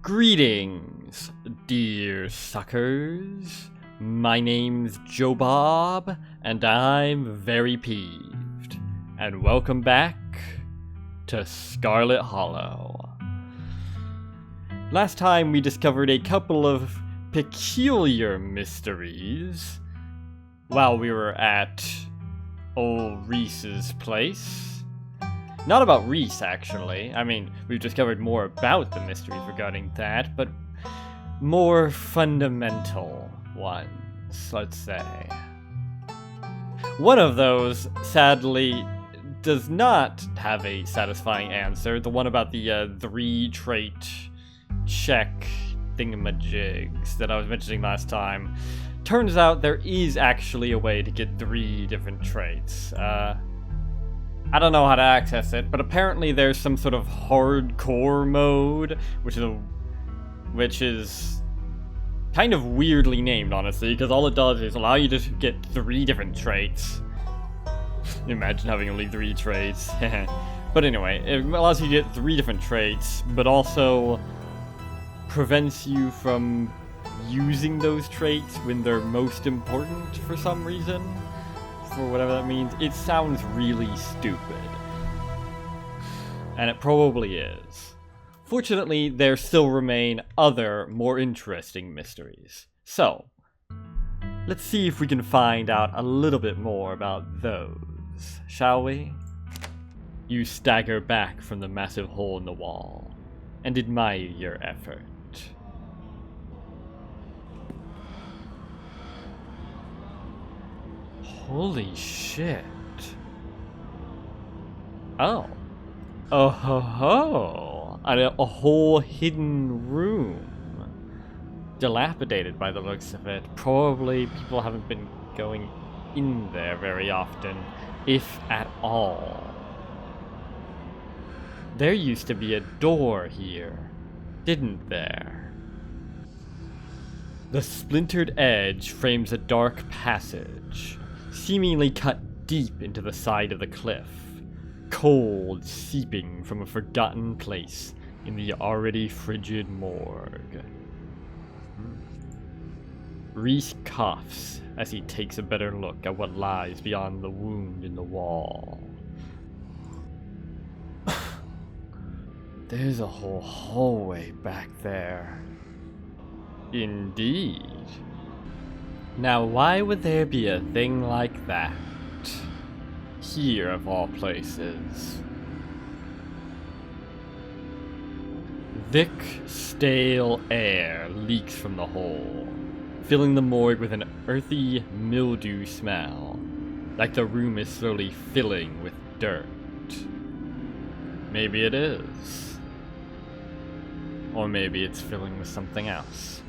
Greetings, dear suckers. My name's Joe Bob, and I'm very peeved. And welcome back to Scarlet Hollow. Last time we discovered a couple of peculiar mysteries while we were at old Reese's place. Not about Reese, actually. I mean, we've discovered more about the mysteries regarding that, but more fundamental ones, let's say. One of those, sadly, does not have a satisfying answer. The one about the 3-trait check thingamajigs that I was mentioning last time. Turns out there is actually a way to get 3 different traits. I don't know how to access it, but apparently there's some sort of hardcore mode, which is kind of weirdly named, honestly, because all it does is allow you to get 3 different traits. Imagine having only 3 traits. But anyway, it allows you to get 3 different traits, but also prevents you from using those traits when they're most important for some reason. For whatever that means. It sounds really stupid. And it probably is. Fortunately, there still remain other, more interesting mysteries. So, let's see if we can find out a little bit more about those, shall we? You stagger back from the massive hole in the wall, and admire your effort. Holy shit. Oh. Oh ho ho. A whole hidden room. Dilapidated by the looks of it. Probably people haven't been going in there very often, if at all. There used to be a door here, didn't there? The splintered edge frames a dark passage, seemingly cut deep into the side of the cliff, cold seeping from a forgotten place in the already frigid morgue. Reese coughs as he takes a better look at what lies beyond the wound in the wall. There's a whole hallway back there. Indeed. Now, why would there be a thing like that? Here, of all places. Thick, stale air leaks from the hole, filling the morgue with an earthy mildew smell, like the room is slowly filling with dirt. Maybe it is. Or maybe it's filling with something else.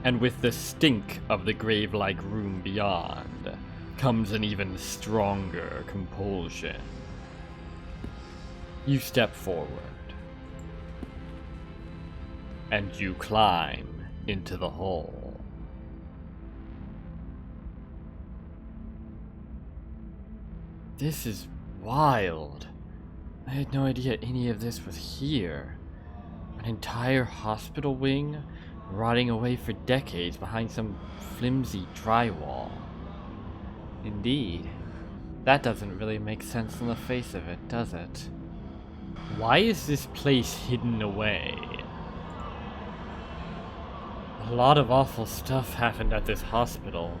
And with the stink of the grave-like room beyond, comes an even stronger compulsion. You step forward. And you climb into the hole. This is wild. I had no idea any of this was here. An entire hospital wing rotting away for decades behind some flimsy drywall. Indeed. That doesn't really make sense on the face of it, does it? Why is this place hidden away? A lot of awful stuff happened at this hospital.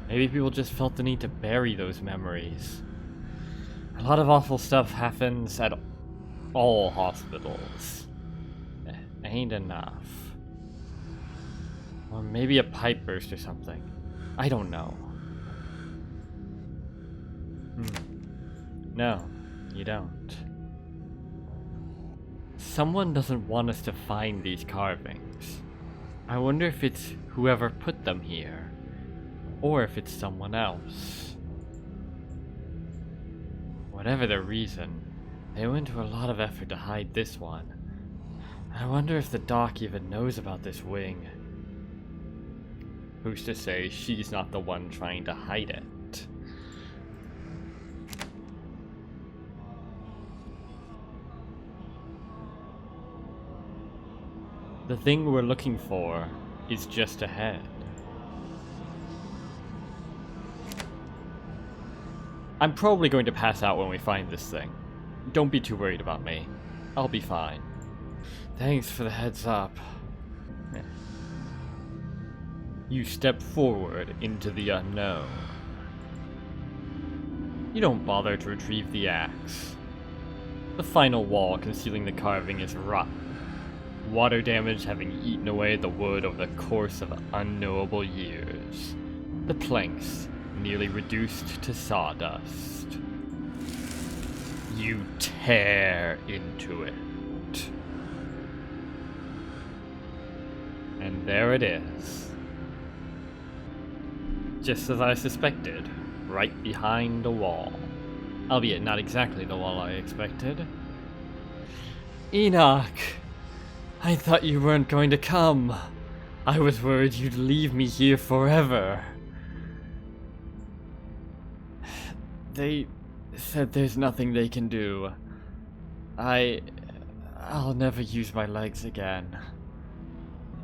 Maybe people just felt the need to bury those memories. A lot of awful stuff happens at all hospitals. Ain't enough. Or maybe a pipe burst or something. I don't know. No, you don't. Someone doesn't want us to find these carvings. I wonder if it's whoever put them here, or if it's someone else. Whatever the reason, they went to a lot of effort to hide this one. I wonder if the doc even knows about this wing. Who's to say she's not the one trying to hide it? The thing we're looking for is just ahead. I'm probably going to pass out when we find this thing. Don't be too worried about me. I'll be fine. Thanks for the heads up. You step forward into the unknown. You don't bother to retrieve the axe. The final wall concealing the carving is rotten, water damage having eaten away the wood over the course of unknowable years. The planks nearly reduced to sawdust. You tear into it. And there it is. Just as I suspected, right behind a wall. Albeit not exactly the wall I expected. Enoch! I thought you weren't going to come. I was worried you'd leave me here forever. They said there's nothing they can do. I'll never use my legs again.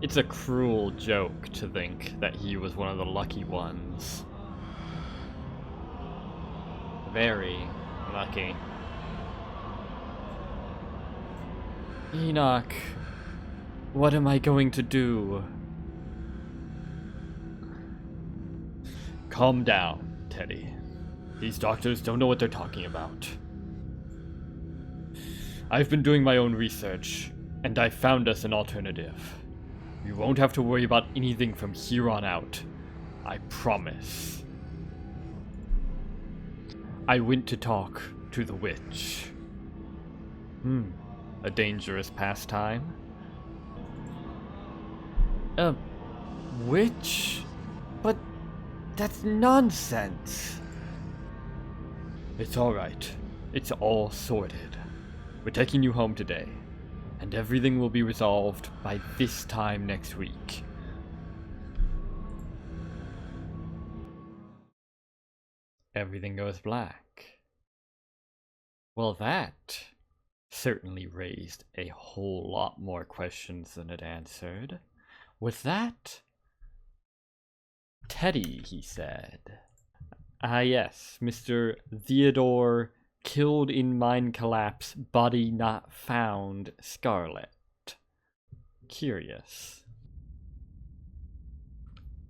It's a cruel joke to think that he was one of the lucky ones. Very lucky. Enoch, what am I going to do? Calm down, Teddy. These doctors don't know what they're talking about. I've been doing my own research, and I found us an alternative. You won't have to worry about anything from here on out. I promise. I went to talk to the witch. A dangerous pastime. A witch? But that's nonsense. It's alright. It's all sorted. We're taking you home today, and everything will be resolved by this time next week. Everything goes black. Well, that certainly raised a whole lot more questions than it answered. Was that Teddy, he said. Ah yes, Mr. Theodore killed in mine collapse, body not found, Scarlet. Curious.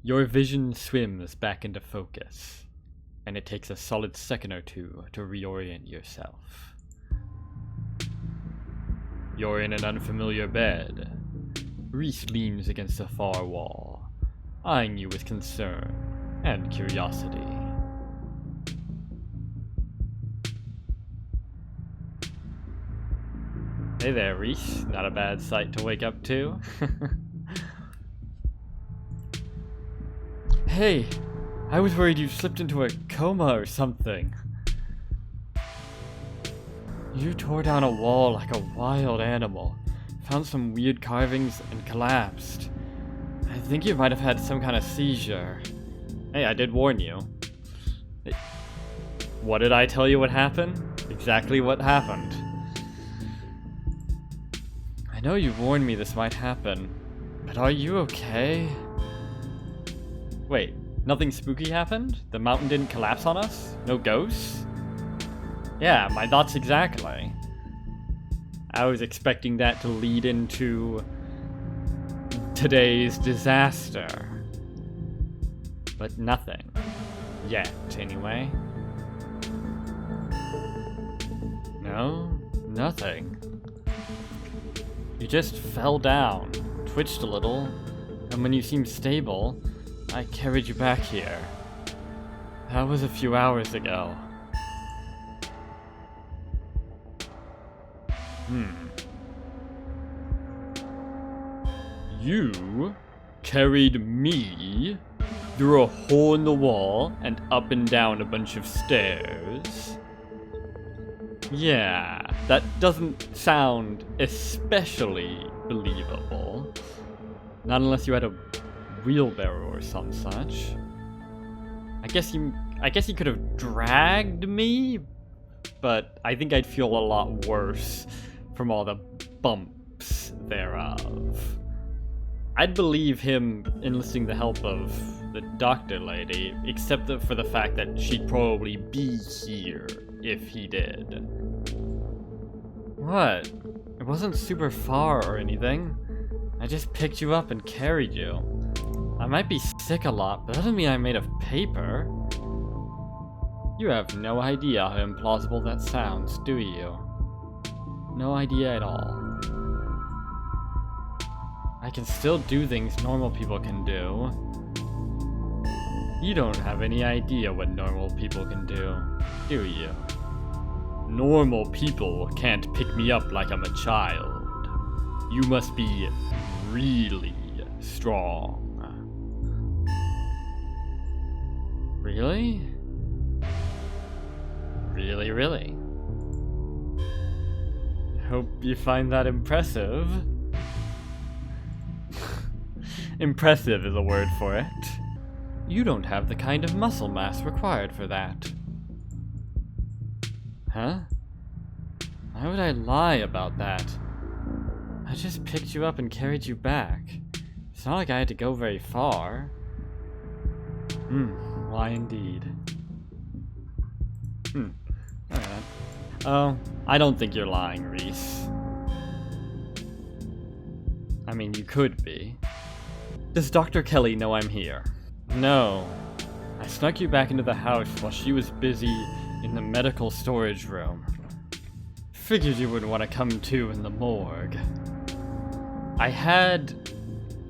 Your vision swims back into focus, and it takes a solid second or two to reorient yourself. You're in an unfamiliar bed. Reese leans against the far wall, eyeing you with concern and curiosity. Hey there, Reese. Not a bad sight to wake up to. Hey, I was worried you slipped into a coma or something. You tore down a wall like a wild animal, found some weird carvings, and collapsed. I think you might have had some kind of seizure. Hey, I did warn you. What did I tell you what happened? Exactly what happened. I know you warned me this might happen, but are you okay? Wait, nothing spooky happened? The mountain didn't collapse on us? No ghosts? Yeah, my thoughts exactly. I was expecting that to lead into today's disaster. But nothing. Yet, anyway. No, nothing. You just fell down, twitched a little, and when you seemed stable, I carried you back here. That was a few hours ago. You carried me through a hole in the wall and up and down a bunch of stairs. Yeah, that doesn't sound especially believable. Not unless you had a wheelbarrow or some such. I guess you could have dragged me, but I think I'd feel a lot worse from all the bumps thereof. I'd believe him enlisting the help of the doctor lady, except for the fact that she'd probably be here if he did. What? It wasn't super far or anything. I just picked you up and carried you. I might be sick a lot, but that doesn't mean I'm made of paper. You have no idea how implausible that sounds, do you? No idea at all. I can still do things normal people can do. You don't have any idea what normal people can do you? Normal people can't pick me up like I'm a child. You must be really strong. Really? Really? Hope you find that impressive. Impressive is a word for it. You don't have the kind of muscle mass required for that. Huh? Why would I lie about that? I just picked you up and carried you back. It's not like I had to go very far. Why indeed? Alright. Oh, I don't think you're lying, Reese. I mean, you could be. Does Dr. Kelly know I'm here? No. I snuck you back into the house while she was busy in the medical storage room. Figured you would want to come too in the morgue. I had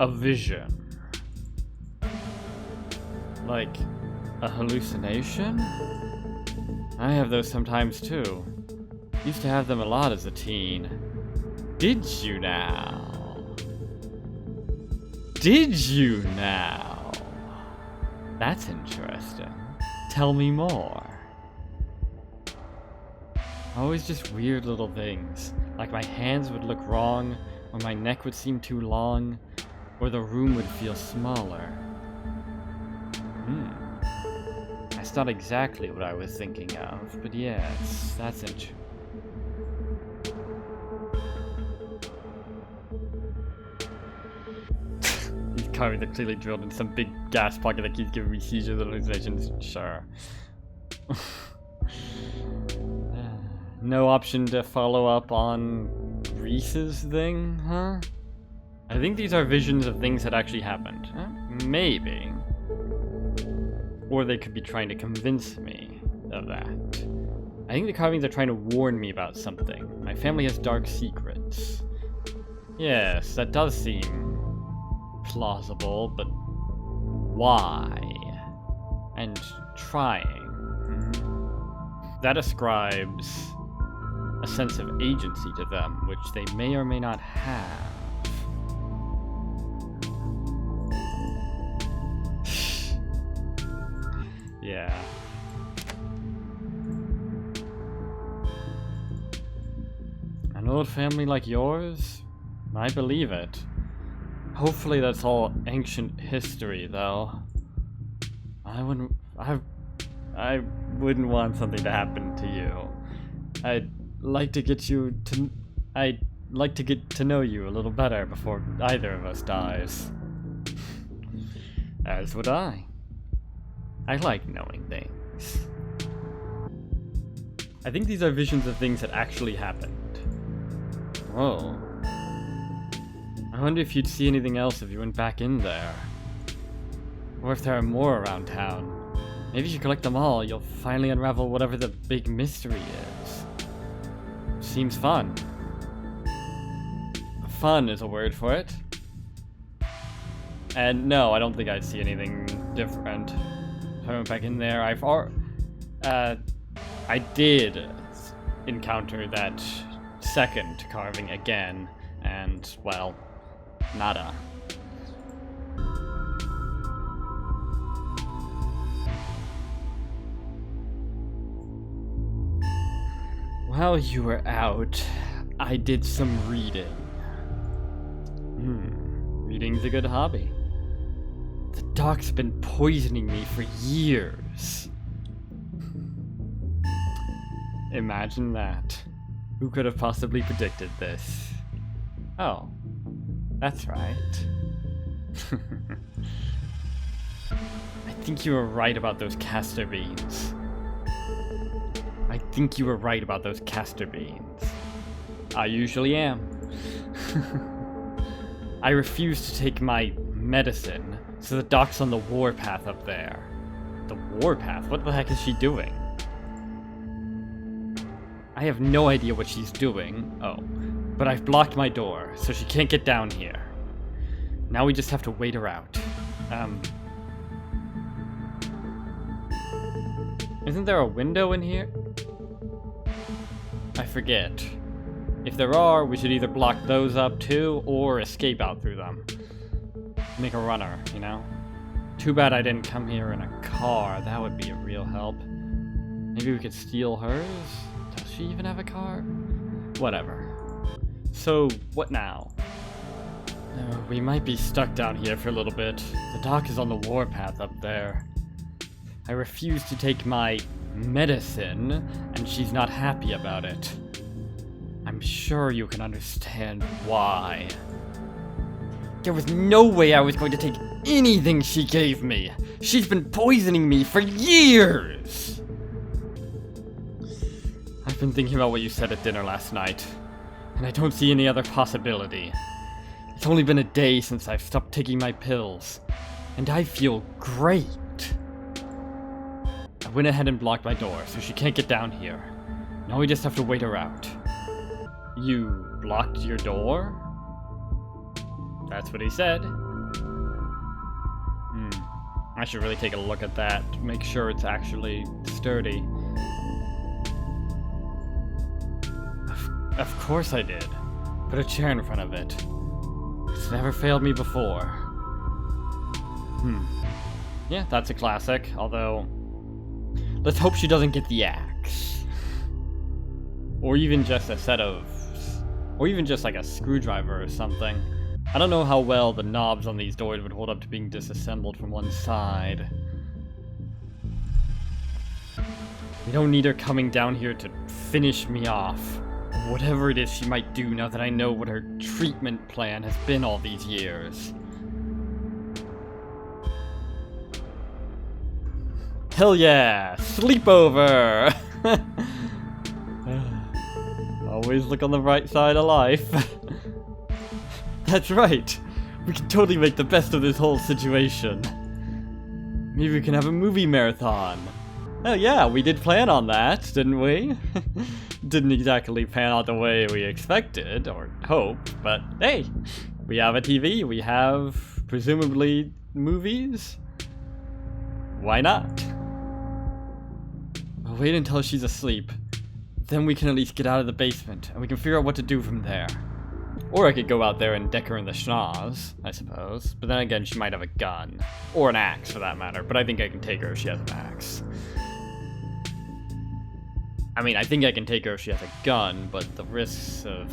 a vision. Like a hallucination? I have those sometimes too. Used to have them a lot as a teen. Did you now? Did you now? That's interesting. Tell me more. Always just weird little things. Like my hands would look wrong, or my neck would seem too long, or the room would feel smaller. That's not exactly what I was thinking of, but yes, that's interesting. These carvings are clearly drilled in some big gas pocket that keeps giving me seizures and hallucinations. Sure. No option to follow up on Reese's thing, huh? I think these are visions of things that actually happened. Maybe. Or they could be trying to convince me of that. I think the carvings are trying to warn me about something. My family has dark secrets. Yes, that does seem plausible, but why? And trying. That ascribes a sense of agency to them, which they may or may not have. Yeah. An old family like yours? I believe it. Hopefully that's all ancient history, though. I wouldn't want something to happen to you. I'd like to get to know you a little better before either of us dies. As would I. I like knowing things. I think these are visions of things that actually happened. Whoa. I wonder if you'd see anything else if you went back in there. Or if there are more around town. Maybe if you collect them all, you'll finally unravel whatever the big mystery is. Seems fun. Fun is a word for it. And no, I don't think I'd see anything different. If I went back in there, I did encounter that second carving again, and, well, nada. While you were out, I did some reading. Reading's a good hobby. The dog's been poisoning me for years. Imagine that. Who could have possibly predicted this? Oh, that's right. I think you were right about those castor beans. I think you were right about those castor beans. I usually am. I refuse to take my medicine, so the doc's on the warpath up there. The warpath? What the heck is she doing? I have no idea what she's doing. Oh. But I've blocked my door, so she can't get down here. Now we just have to wait her out. Isn't there a window in here? I forget. If there are, we should either block those up too, or escape out through them. Make a runner, you know? Too bad I didn't come here in a car. That would be a real help. Maybe we could steal hers? Does she even have a car? Whatever. So, what now? We might be stuck down here for a little bit. The dock is on the warpath up there. I refuse to take my medicine, and she's not happy about it. I'm sure you can understand why. There was no way I was going to take anything she gave me. She's been poisoning me for years. I've been thinking about what you said at dinner last night, and I don't see any other possibility. It's only been a day since I've stopped taking my pills, and I feel great. I went ahead and blocked my door, so she can't get down here. Now we just have to wait her out. You blocked your door? That's what he said. I should really take a look at that to make sure it's actually sturdy. Of course I did. Put a chair in front of it. It's never failed me before. Yeah, that's a classic, although... let's hope she doesn't get the axe. Or even just a set of... or even just like a screwdriver or something. I don't know how well the knobs on these doors would hold up to being disassembled from one side. We don't need her coming down here to finish me off. Whatever it is she might do now that I know what her treatment plan has been all these years. Hell yeah! Sleepover! Always look on the bright side of life. That's right! We can totally make the best of this whole situation. Maybe we can have a movie marathon. Oh yeah, we did plan on that, didn't we? Didn't exactly pan out the way we expected, or hoped, but hey! We have a TV, we have, presumably, movies? Why not? I'll wait until she's asleep. Then we can at least get out of the basement, and we can figure out what to do from there. Or I could go out there and deck her in the schnoz, I suppose. But then again, she might have a gun. Or an axe, for that matter. But I think I can take her if she has an axe. I mean, I think I can take her if she has a gun, but the risks of...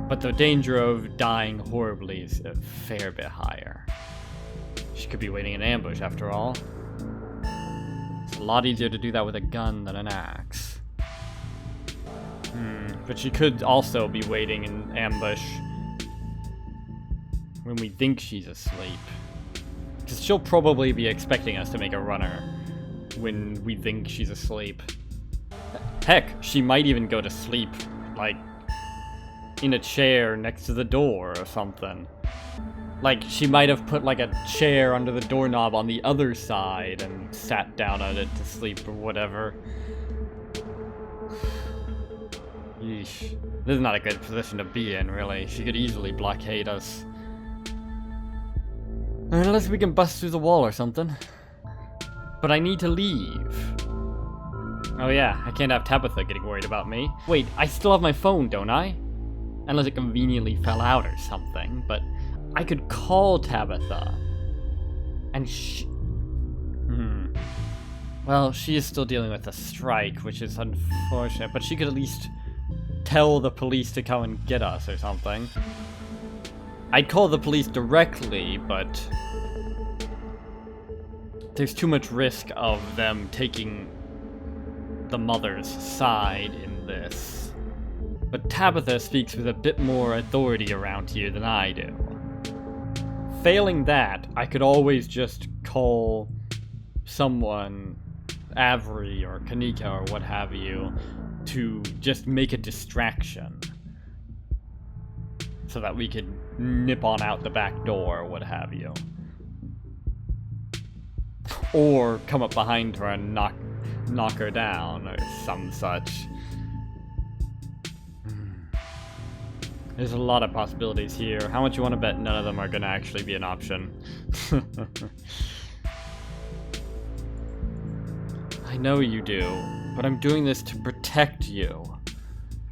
but the danger of dying horribly is a fair bit higher. She could be waiting in ambush, after all. It's a lot easier to do that with a gun than an axe. But she could also be waiting in ambush when we think she's asleep. Because she'll probably be expecting us to make a runner when we think she's asleep. Heck, she might even go to sleep, like, in a chair next to the door or something. Like, she might have put, like, a chair under the doorknob on the other side and sat down on it to sleep or whatever. Yeesh. This is not a good position to be in, really. She could easily blockade us. Unless we can bust through the wall or something. But I need to leave. Oh yeah, I can't have Tabitha getting worried about me. Wait, I still have my phone, don't I? Unless it conveniently fell out or something, but I could call Tabitha. And Well, she is still dealing with a strike, which is unfortunate, but she could at least tell the police to come and get us or something. I'd call the police directly, but there's too much risk of them taking the mother's side in this. But Tabitha speaks with a bit more authority around here than I do. failing that, I could always just call someone, Avery or Kanika or what have you, to just make a distraction. So that we could nip on out the back door or what have you. Or come up behind her and knock her down or some such. There's a lot of possibilities here. How much you want to bet none of them are going to actually be an option? I know you do, but I'm doing this to protect you.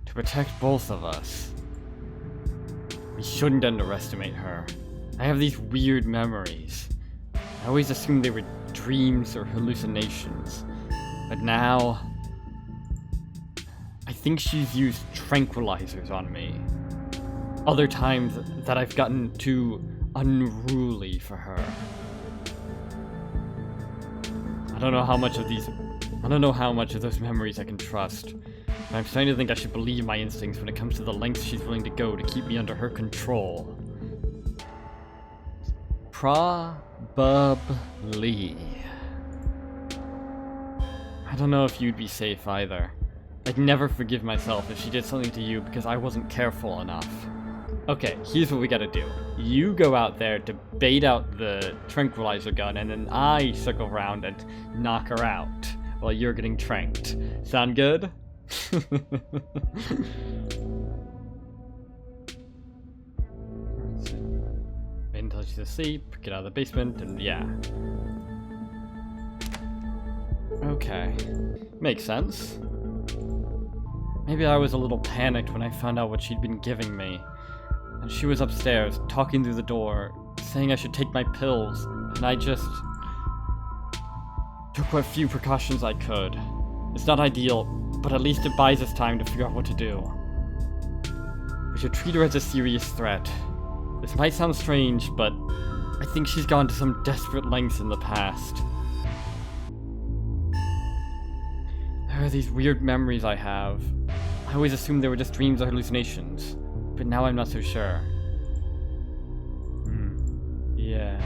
To protect both of us. We shouldn't underestimate her. I have these weird memories. I always assumed they were dreams or hallucinations. But now, I think she's used tranquilizers on me. Other times that I've gotten too unruly for her. I don't know how much of those memories I can trust. But I'm starting to think I should believe my instincts when it comes to the lengths she's willing to go to keep me under her control. Probably. I don't know if you'd be safe either. I'd never forgive myself if she did something to you because I wasn't careful enough. Okay, here's what we gotta do. You go out there to bait out the tranquilizer gun, and then I circle around and knock her out while you're getting tranked. Sound good? Wait until she's asleep, get out of the basement, and yeah. Okay. Makes sense. Maybe I was a little panicked when I found out what she'd been giving me. And she was upstairs, talking through the door, saying I should take my pills, and I just took what few precautions I could. It's not ideal, but at least it buys us time to figure out what to do. We should treat her as a serious threat. This might sound strange, but I think she's gone to some desperate lengths in the past. There are these weird memories I have. I always assumed they were just dreams or hallucinations. But now I'm not so sure. Yeah.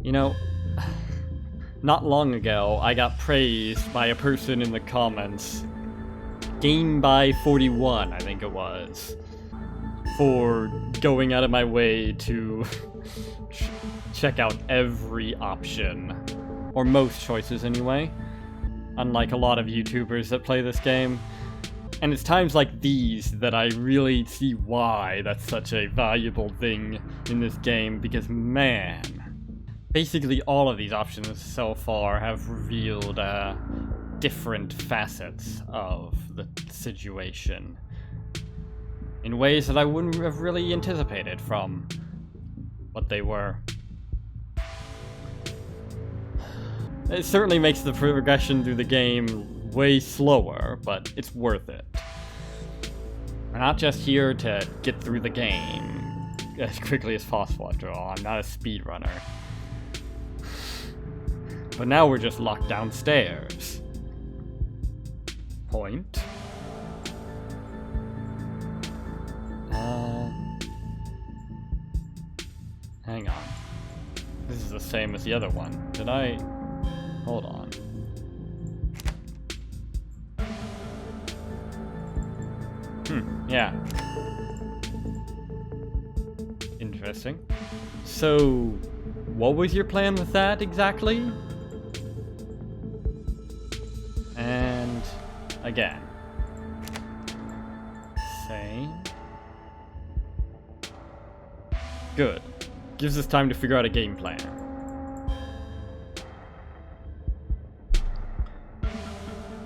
You know, not long ago, I got praised by a person in the comments, Game by 41, I think it was, for going out of my way to check out every option. Or most choices, anyway. Unlike a lot of YouTubers that play this game. And it's times like these that I really see why that's such a valuable thing in this game, because man, basically all of these options so far have revealed different facets of the situation in ways that I wouldn't have really anticipated from what they were. It certainly makes the progression through the game way slower, but it's worth it. We're not just here to get through the game as quickly as possible, after all. I'm not a speedrunner. But now we're just locked downstairs. Point. Hang on. This is the same as the other one. Did I... Hold on. Yeah. Interesting. So, what was your plan with that exactly? And again. Same. Good. Gives us time to figure out a game plan.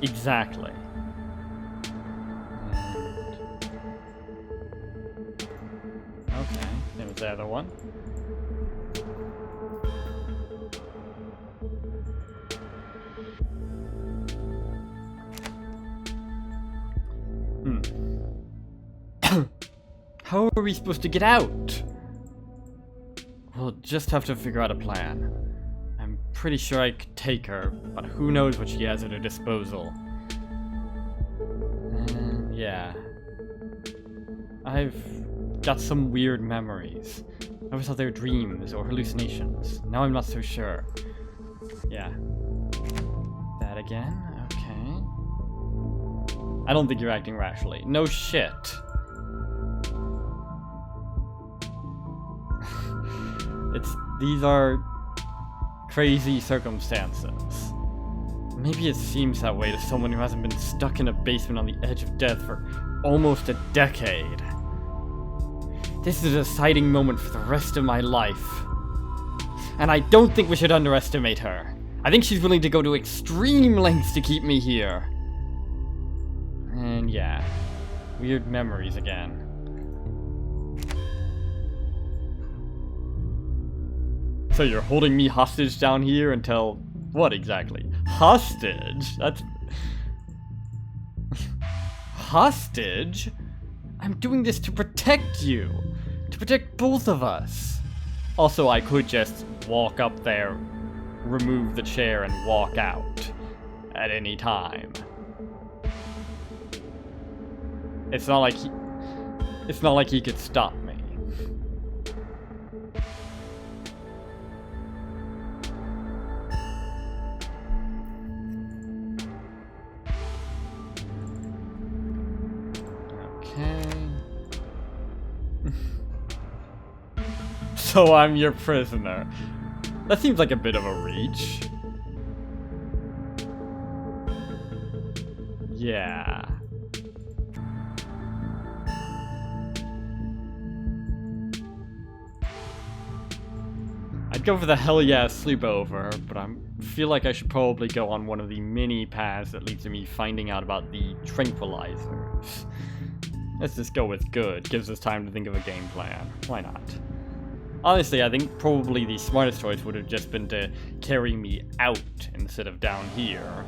Exactly. Okay, there was the other one. How are we supposed to get out? We'll just have to figure out a plan. I'm pretty sure I could take her, but who knows what she has at her disposal. Yeah. I've got some weird memories. I always thought they were dreams or hallucinations. Now I'm not so sure. Yeah. That again? Okay. I don't think you're acting rationally. No shit. These are crazy circumstances. Maybe it seems that way to someone who hasn't been stuck in a basement on the edge of death for almost a decade. This is a deciding moment for the rest of my life. And I don't think we should underestimate her. I think she's willing to go to extreme lengths to keep me here. And yeah, weird memories again. So you're holding me hostage down here until... what exactly? Hostage? That's... hostage? I'm doing this to protect you. To protect both of us. Also, I could just walk up there, remove the chair, and walk out. At any time. It's not like he could stop me. So I'm your prisoner. That seems like a bit of a reach. Yeah. I'd go for the hell yeah sleepover, but I feel like I should probably go on one of the mini paths that leads to me finding out about the tranquilizers. Let's just go with good. Gives us time to think of a game plan. Why not? Honestly, I think probably the smartest choice would have just been to carry me out instead of down here.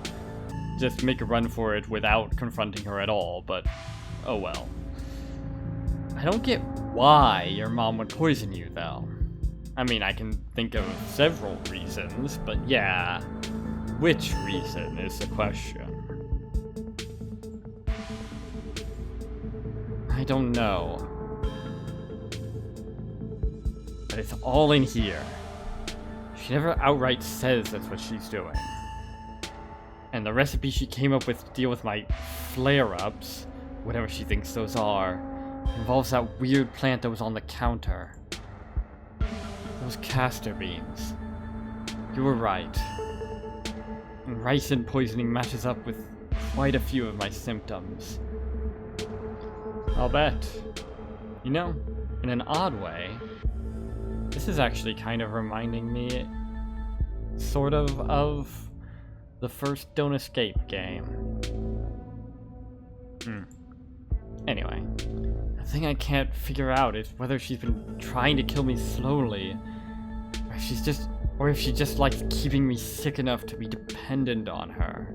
Just make a run for it without confronting her at all, but oh well. I don't get why your mom would poison you, though. I mean, I can think of several reasons, but yeah, which reason is the question? I don't know. But it's all in here. She never outright says that's what she's doing. And the recipe she came up with to deal with my flare-ups, whatever she thinks those are, involves that weird plant that was on the counter. Those castor beans. You were right. And ricin poisoning matches up with quite a few of my symptoms. I'll bet. You know, in an odd way, this is actually kind of reminding me, sort of the first Don't Escape game. Anyway, the thing I can't figure out is whether she's been trying to kill me slowly, or if she just likes keeping me sick enough to be dependent on her.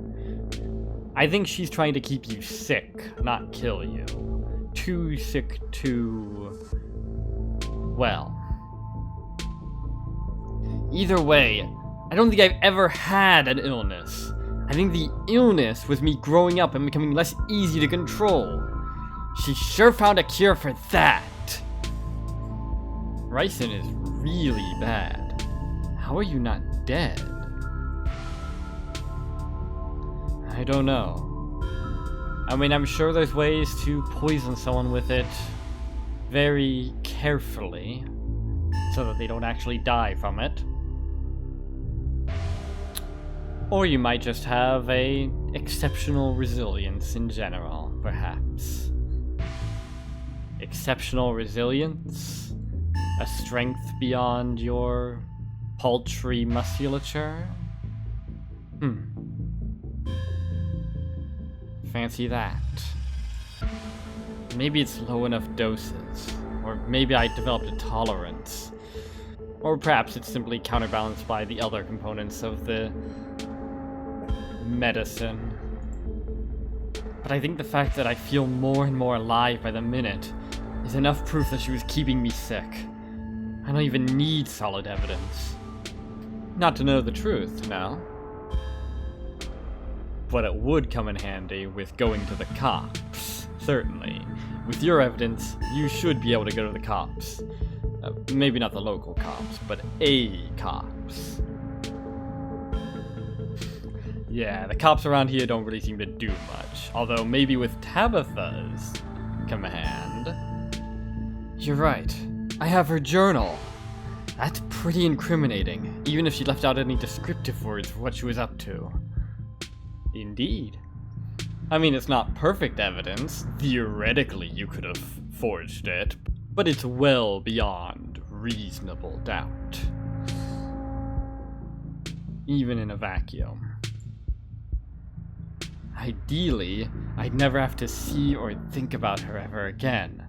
I think she's trying to keep you sick, not kill you. Too sick to... well... either way, I don't think I've ever had an illness. I think the illness was me growing up and becoming less easy to control. She sure found a cure for that. Ricin is really bad. How are you not dead? I don't know. I mean, I'm sure there's ways to poison someone with it very carefully so that they don't actually die from it. Or you might just have a exceptional resilience in general, perhaps. Exceptional resilience? A strength beyond your paltry musculature? Fancy that. Maybe it's low enough doses, or maybe I developed a tolerance. Or perhaps it's simply counterbalanced by the other components of the medicine. But I think the fact that I feel more and more alive by the minute is enough proof that she was keeping me sick. I don't even need solid evidence. Not to know the truth, no. But it would come in handy with going to the cops, certainly. with your evidence, you should be able to go to the cops. Maybe not the local cops, but a cops. Yeah, the cops around here don't really seem to do much. Although maybe with Tabitha's command. You're right. I have her journal. That's pretty incriminating, even if she left out any descriptive words for what she was up to. Indeed. I mean, it's not perfect evidence. Theoretically, you could have forged it, but it's well beyond reasonable doubt. Even in a vacuum. Ideally, I'd never have to see or think about her ever again.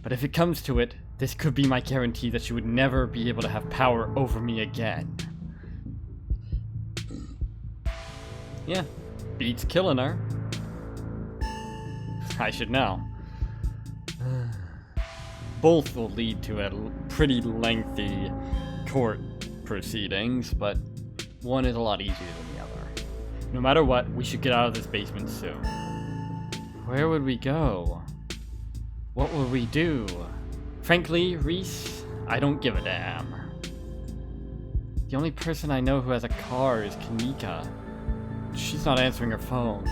But if it comes to it, this could be my guarantee that she would never be able to have power over me again. Yeah, beats killing her. I should know. Both will lead to a pretty lengthy court proceedings, but one is a lot easier than the other. No matter what, we should get out of this basement soon. Where would we go? What would we do? Frankly, Reese, I don't give a damn. The only person I know who has a car is Kanika. She's not answering her phone.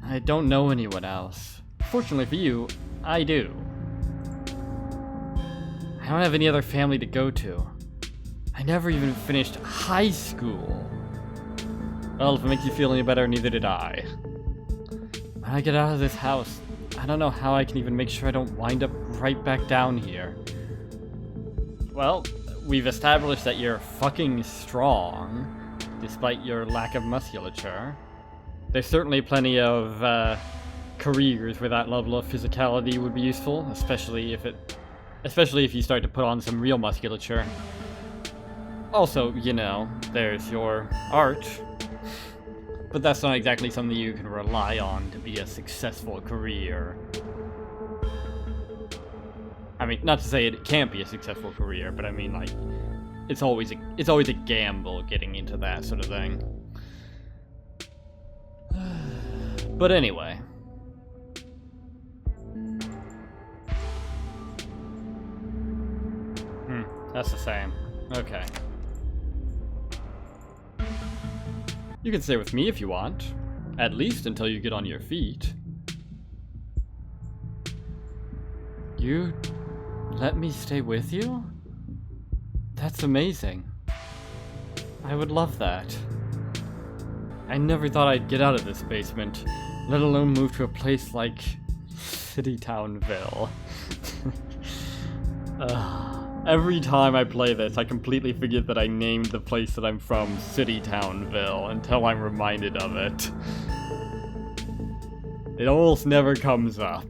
I don't know anyone else. Fortunately for you, I do. I don't have any other family to go to. I never even finished high school. Well, if it makes you feel any better, neither did I. When I get out of this house, I don't know how I can even make sure I don't wind up right back down here. Well, we've established that you're fucking strong, despite your lack of musculature. There's certainly plenty of careers where that level of physicality would be useful, especially if you start to put on some real musculature. Also, you know, there's your art. But that's not exactly something you can rely on to be a successful career. I mean, not to say it can't be a successful career, but I mean, like, it's always a gamble getting into that sort of thing. But anyway. That's the same. Okay. You can stay with me if you want. At least until you get on your feet. You let me stay with you? That's amazing. I would love that. I never thought I'd get out of this basement, let alone move to a place like Citytownville. Every time I play this, I completely forget that I named the place that I'm from Citytownville until I'm reminded of it. It almost never comes up.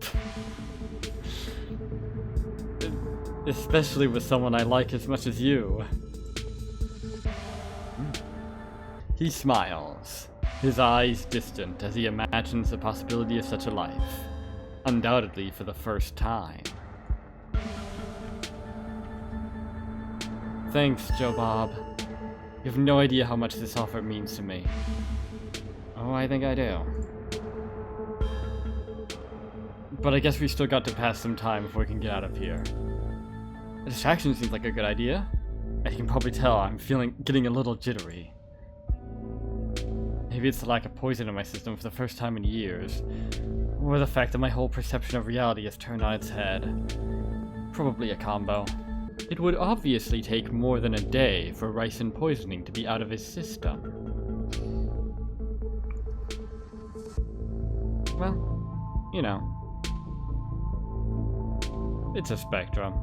Especially with someone I like as much as you. He smiles, his eyes distant as he imagines the possibility of such a life, undoubtedly for the first time. Thanks, Joe Bob. You have no idea how much this offer means to me. Oh, I think I do. But I guess we still got to pass some time before we can get out of here. A distraction seems like a good idea. As you can probably tell, I'm getting a little jittery. Maybe it's the lack of poison in my system for the first time in years, or the fact that my whole perception of reality has turned on its head. Probably a combo. It would obviously take more than a day for ricin poisoning to be out of his system. Well, you know. It's a spectrum.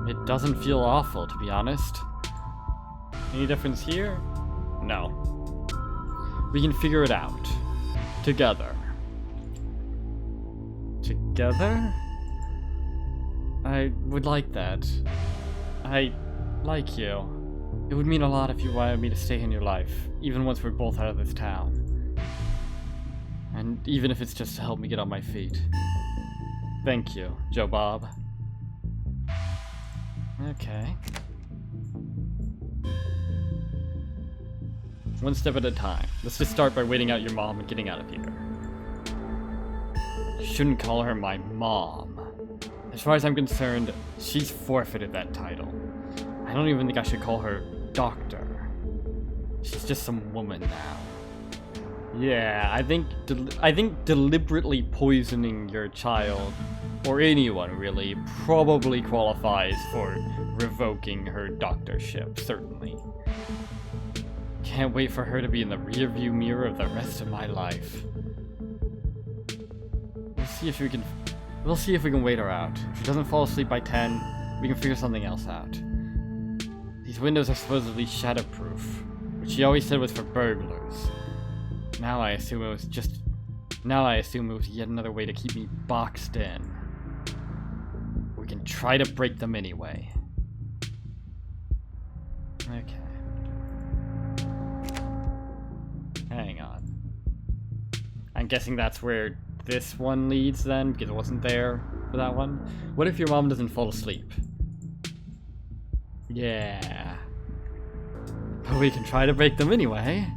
It doesn't feel awful, to be honest. Any difference here? No. We can figure it out. Together. Together? I would like that. I like you. It would mean a lot if you wanted me to stay in your life, even once we're both out of this town. And even if it's just to help me get on my feet. Thank you, Joe Bob. Okay. One step at a time. Let's just start by waiting out your mom and getting out of here. You shouldn't call her my mom. As far as I'm concerned, she's forfeited that title. I don't even think I should call her doctor. She's just some woman now. Yeah, I think deliberately poisoning your child, or anyone really, probably qualifies for revoking her doctorship, certainly. Can't wait for her to be in the rearview mirror of the rest of my life. We'll see if we can wait her out. If she doesn't fall asleep by 10, we can figure something else out. These windows are supposedly shatterproof, which she always said was for burglars. Now I assume it was yet another way to keep me boxed in. We can try to break them anyway. Okay. Hang on. I'm guessing that's where this one leads then, because it wasn't there for that one. What if your mom doesn't fall asleep? Yeah. But we can try to break them anyway.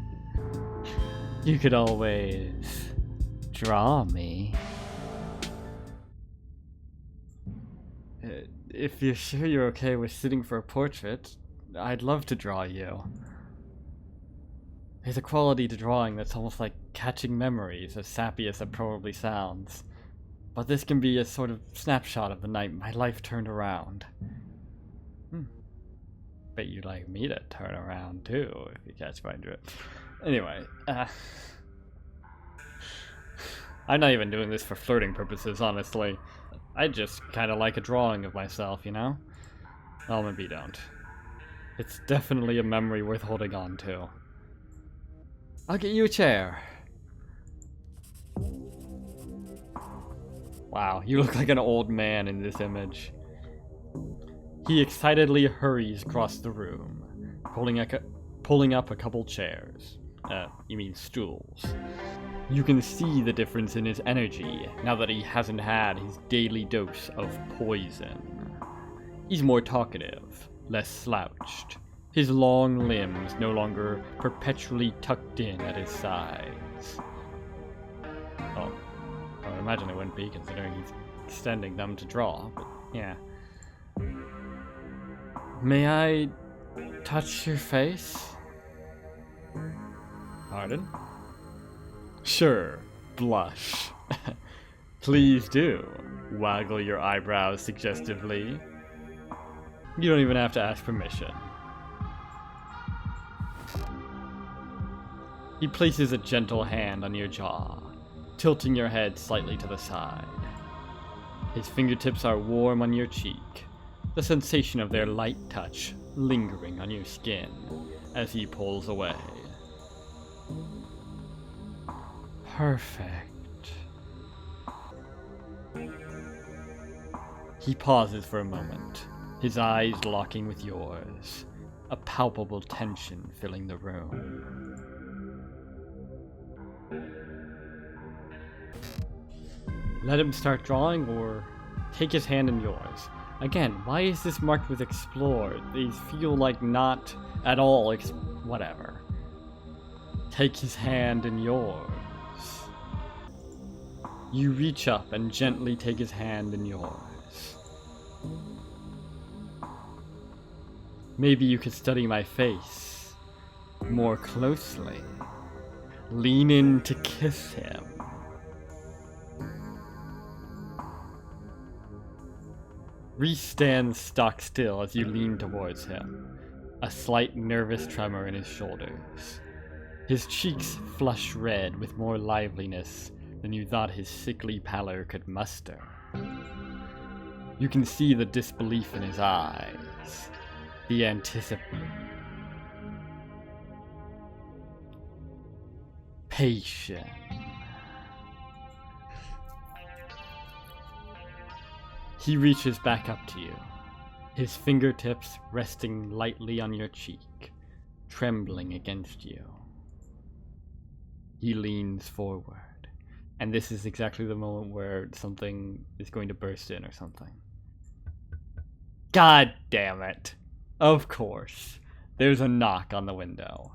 You could always draw me. If you're sure you're okay with sitting for a portrait, I'd love to draw you. There's a quality to drawing that's almost like catching memories, as sappy as it probably sounds. But this can be a sort of snapshot of the night my life turned around. Bet you'd like me to turn around too, if you catch my drift. Anyway, I'm not even doing this for flirting purposes, honestly. I just kind of like a drawing of myself, you know? Well, maybe don't. It's definitely a memory worth holding on to. I'll get you a chair. Wow, you look like an old man in this image. He excitedly hurries across the room, pulling up a couple chairs. You mean stools. You can see the difference in his energy now that he hasn't had his daily dose of poison. He's more talkative, less slouched. His long limbs no longer perpetually tucked in at his sides. Oh, I would imagine it wouldn't be, considering he's extending them to draw, but yeah. May I touch your face? Pardon? Sure, blush. Please do. Waggle your eyebrows suggestively. You don't even have to ask permission. He places a gentle hand on your jaw, tilting your head slightly to the side. His fingertips are warm on your cheek, the sensation of their light touch lingering on your skin as he pulls away. Perfect. He pauses for a moment, his eyes locking with yours, a palpable tension filling the room. Let him start drawing, or take his hand in yours. Again, why is this marked with explore? These feel like not at all whatever. Take his hand in yours. You reach up and gently take his hand in yours. Maybe you could study my face more closely. Lean in to kiss him. Reese stands stock still as you lean towards him, a slight nervous tremor in his shoulders. His cheeks flush red with more liveliness than you thought his sickly pallor could muster. You can see the disbelief in his eyes, the anticipation. Patience. He reaches back up to you, his fingertips resting lightly on your cheek, trembling against you. He leans forward, and this is exactly the moment where something is going to burst in or something. God damn it! Of course, there's a knock on the window.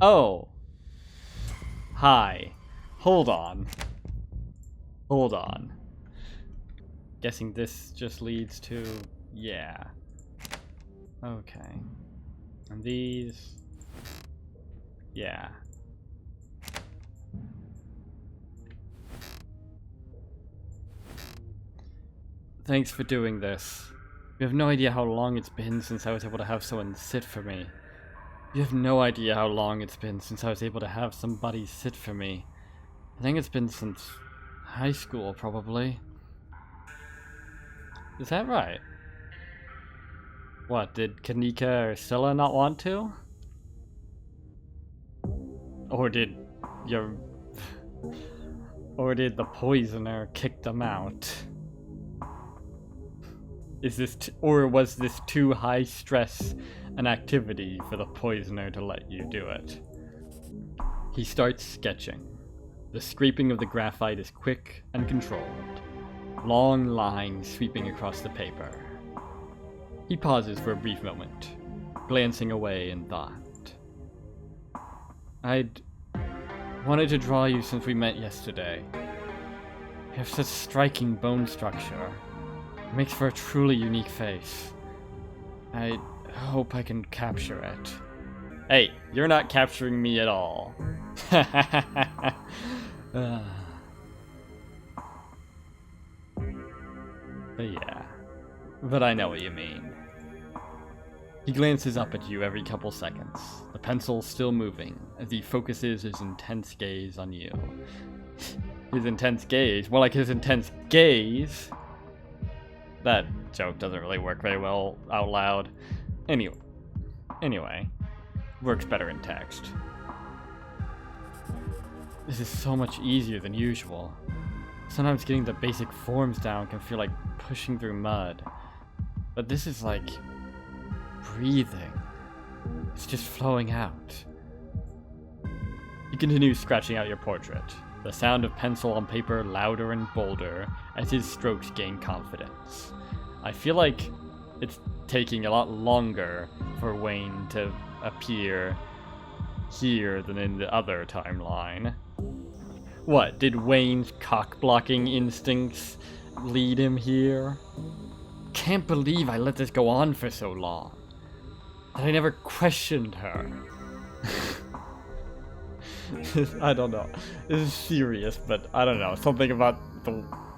Oh. Hi. Hold on. Hold on. Guessing this just leads to... yeah. Okay. And these... yeah. Thanks for doing this. You have no idea how long it's been since I was able to have someone sit for me. You have no idea how long it's been since I was able to have somebody sit for me. I think it's been since high school, probably. Is that right? What, did Kanika or Scylla not want to? Or did your... or did the poisoner kick them out? Is this or was this too high stress an activity for the poisoner to let you do it? He starts sketching. The scraping of the graphite is quick and controlled. Long lines sweeping across the paper. He pauses for a brief moment, glancing away in thought. I'd wanted to draw you since we met yesterday. You have such striking bone structure. It makes for a truly unique face. I hope I can capture it. Hey, you're not capturing me at all. But yeah. But I know what you mean. He glances up at you every couple seconds, the pencil still moving, as he focuses his intense gaze on you. His intense gaze? More like his intense gaze? That joke doesn't really work very well out loud. Anyway, works better in text. This is so much easier than usual. Sometimes getting the basic forms down can feel like pushing through mud. But this is like breathing. It's just flowing out. He continues scratching out your portrait, the sound of pencil on paper louder and bolder as his strokes gain confidence. I feel like it's taking a lot longer for Wayne to appear here than in the other timeline. What, did Wayne's cock-blocking instincts lead him here? Can't believe I let this go on for so long. That I never questioned her. I don't know. This is serious, but I don't know. Something about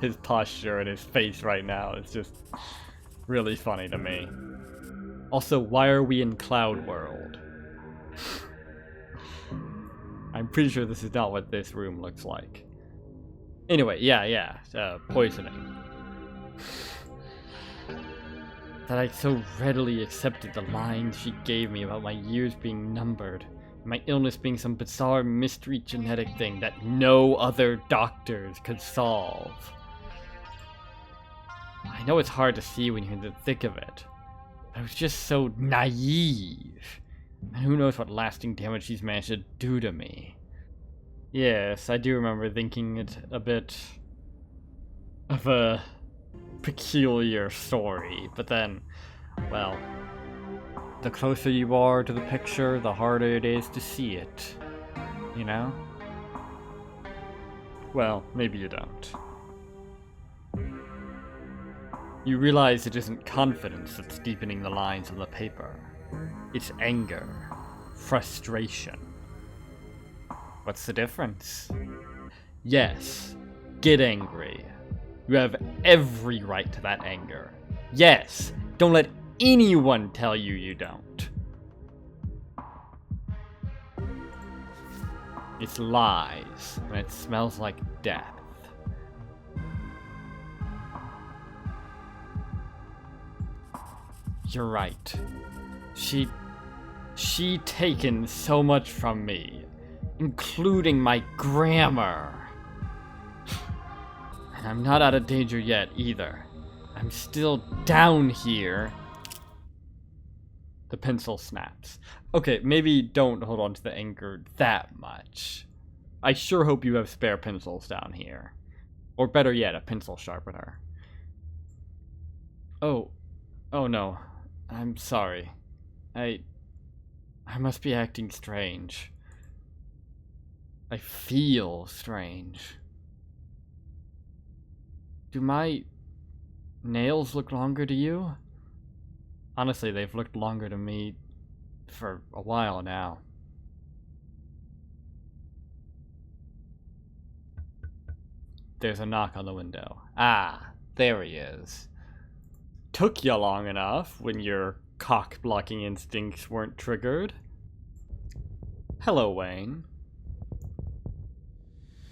his posture and his face right now is just really funny to me. Also, why are we in Cloud World? I'm pretty sure this is not what this room looks like. Anyway, yeah, poisoning. That I so readily accepted the lines she gave me about my years being numbered, and my illness being some bizarre mystery genetic thing that no other doctors could solve. I know it's hard to see when you're in the thick of it, but I was just so naive. And who knows what lasting damage she's managed to do to me. Yes, I do remember thinking it a bit of a peculiar story, but then, well, the closer you are to the picture, the harder it is to see it, you know? Well, maybe you don't. You realize it isn't confidence that's deepening the lines on the paper. It's anger, frustration. What's the difference? Yes, get angry. You have every right to that anger. Yes, don't let anyone tell you you don't. It's lies, and it smells like death. You're right. She taken so much from me, including my grammar. And I'm not out of danger yet, either. I'm still down here. The pencil snaps. Okay, maybe don't hold on to the anger that much. I sure hope you have spare pencils down here. Or better yet, a pencil sharpener. Oh no. I'm sorry. I must be acting strange. I feel strange. Do my nails look longer to you? Honestly, they've looked longer to me for a while now. There's a knock on the window. Ah, there he is. Took you long enough when your cock-blocking instincts weren't triggered. Hello, Wayne.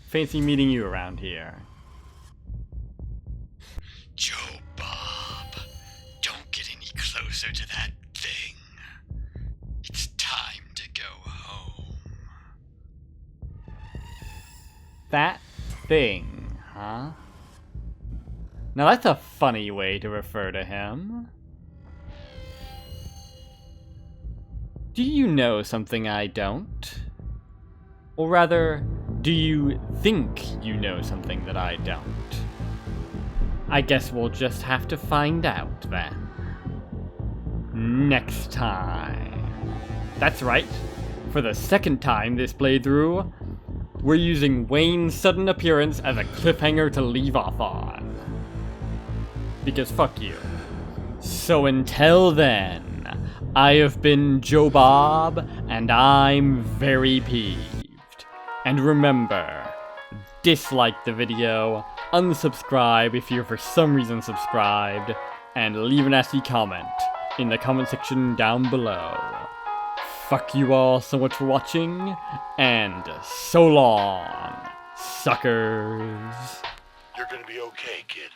Fancy meeting you around here. Joe Bob, don't get any closer to that thing. It's time to go home. That thing, huh? Now that's a funny way to refer to him. Do you know something I don't? Or rather, do you think you know something that I don't? I guess we'll just have to find out then. Next time. That's right. For the second time this playthrough, we're using Wayne's sudden appearance as a cliffhanger to leave off on. Because fuck you. So until then, I have been Joe Bob, and I'm very peeved. And remember, dislike the video, unsubscribe if you're for some reason subscribed, and leave a nasty comment in the comment section down below. Fuck you all so much for watching, and so long, suckers. You're gonna be okay, kid.